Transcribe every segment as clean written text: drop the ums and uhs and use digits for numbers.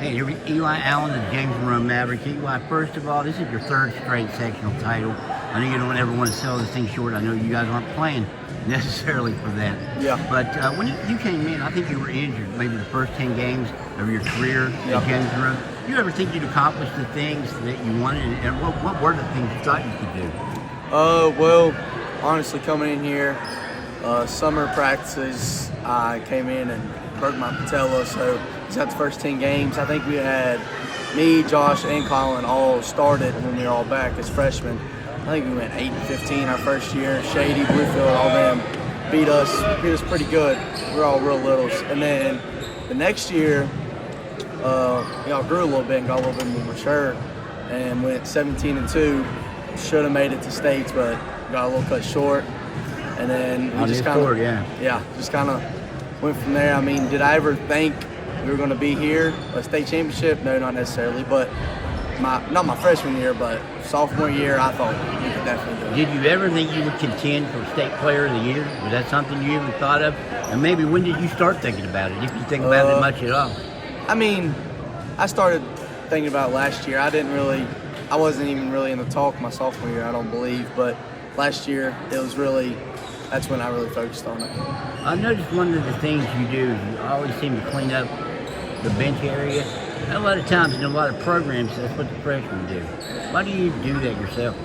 Hey, you're Eli Allen of the James Monroe Maverick. Eli, first of all, this is your third straight sectional title. I know you don't ever want to sell this thing short. I know you guys aren't playing necessarily for that. Yeah. But when you came in, I think you were injured maybe the first 10 games of your career at James Monroe. Do you ever think you'd accomplish the things that you wanted? And what were the things you thought you could do? Well, honestly, coming in here, summer practices, I came in and broke my patella, so it's at the first 10 games. I think we had me, Josh, and Colin all started when we were all back as freshmen. I think we went 8-15 our first year. Shady, Bluefield, all them beat us pretty good. We were all real littles. And then the next year, grew a little bit and got a little bit more mature and went 17-2. Should have made it to states, but got a little cut short. And then we just kind of went from there. I mean, did I ever think we were going to be here, a state championship? No, not necessarily. But not my freshman year, but sophomore year, I thought we could definitely do it. Did you ever think you would contend for state player of the year? Was that something you even thought of? And maybe when did you start thinking about it, if you think about it much at all? I mean, I started thinking about it last year. I wasn't even really in the talk my sophomore year, I don't believe. But last year, that's when I really focused on it. I noticed one of the things you do is you always seem to clean up the bench area. A lot of times in a lot of programs, that's what the freshmen do. Why do you do that yourself?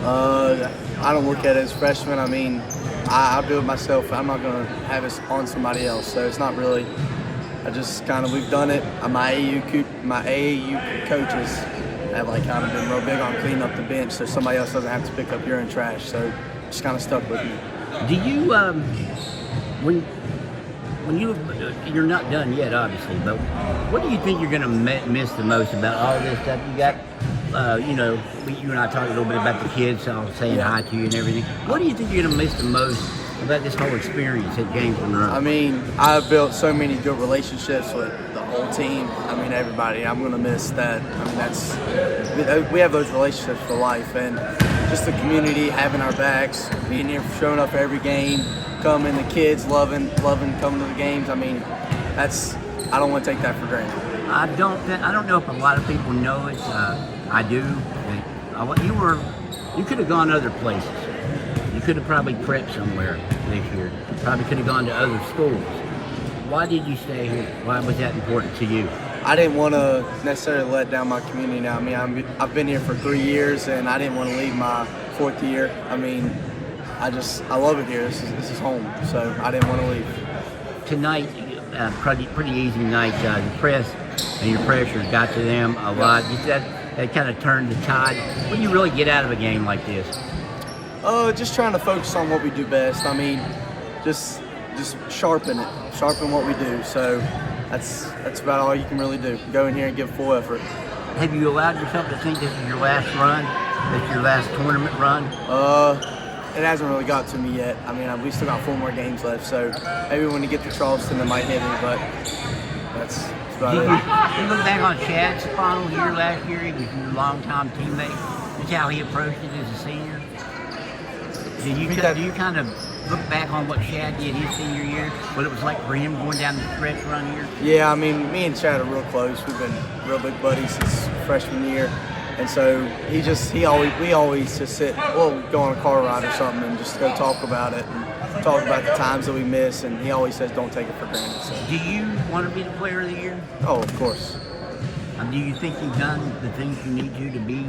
I don't look at it as freshmen. I mean, I do it myself. I'm not going to have it on somebody else. So it's not really. We've done it. My AAU coaches have kind of been real big on cleaning up the bench so somebody else doesn't have to pick up urine trash. So just kind of stuck with me. Do you, when you're not done yet, obviously, but what do you think you're going to miss the most about all this stuff? You got, you and I talked a little bit about the kids, all saying hi to you and everything. What do you think you're going to miss the most about this whole experience at James Monroe? I mean, I've built so many good relationships with the whole team. I mean, everybody. I'm going to miss that. I mean, we have those relationships for life, and just the community having our backs, being here, showing up for every game, coming, the kids loving coming to the games. I mean, I don't want to take that for granted. I don't know if a lot of people know it. I do. You could have gone other places. You could have probably prepped somewhere this year. Probably could have gone to other schools. Why did you stay here? Why was that important to you? I didn't want to necessarily let down my community now. I mean, I've been here for 3 years, and I didn't want to leave my 4th year. I mean, I love it here. This is home, so I didn't want to leave. Tonight, pretty easy night. The press and your pressure got to them a lot. That kind of turned the tide. What do you really get out of a game like this? Just trying to focus on what we do best. I mean, just sharpen what we do. So that's about all you can really do. Go in here and give full effort. Have you allowed yourself to think this is your last run? This your last tournament run? It hasn't really got to me yet. I mean, we still got 4 more games left, so maybe when you get to Charleston, it might hit me, but that's about it. You look back on Chad's final year last year, he was your longtime teammate. That's how he approached it as a senior. Do you kind of look back on what Chad did his senior year, what it was like for him going down the stretch run here? Yeah, I mean, me and Chad are real close. We've been real big buddies since freshman year. And so we always just we'll go on a car ride or something and just go talk about it and talk about the times that we miss. And he always says, don't take it for granted. So. Do you want to be the player of the year? Oh, of course. Do you think you've done the things you need to be,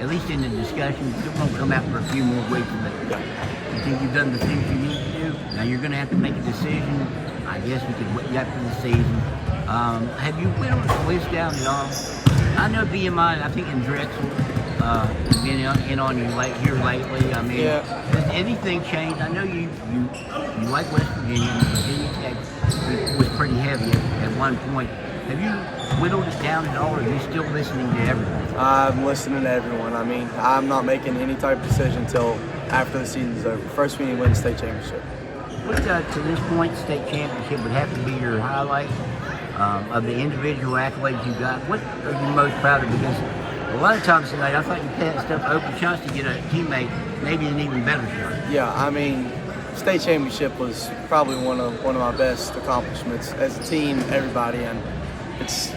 at least in the discussion? It won't come out for a few more weeks, but you think you've done the things you need to do? Now you're going to have to make a decision. I guess we could wait after the season. Have you whittled the list down at all? I know BMI, I think in Drexel, has been in on you here lately. I mean, has anything changed? I know you like West Virginia, and Virginia Tech was pretty heavy at one point. Have you whittled it down at all, or are you still listening to everyone? I'm listening to everyone. I mean, I'm not making any type of decision until after the season's over. First, we need to win the state championship. What, to this point, state championship would have to be your highlight of the individual accolades you got. What are you most proud of? Because a lot of times tonight, I thought you passed up open shots to get a teammate maybe an even better shot. Yeah, I mean, state championship was probably one of my best accomplishments as a team, everybody, and it's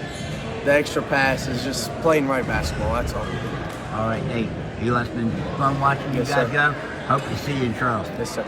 the extra pass is just playing right basketball. That's all. All right, hey, Eli, it's been fun watching you Yes, guys sir. go. Hope to see you in Charleston. Yes, sir.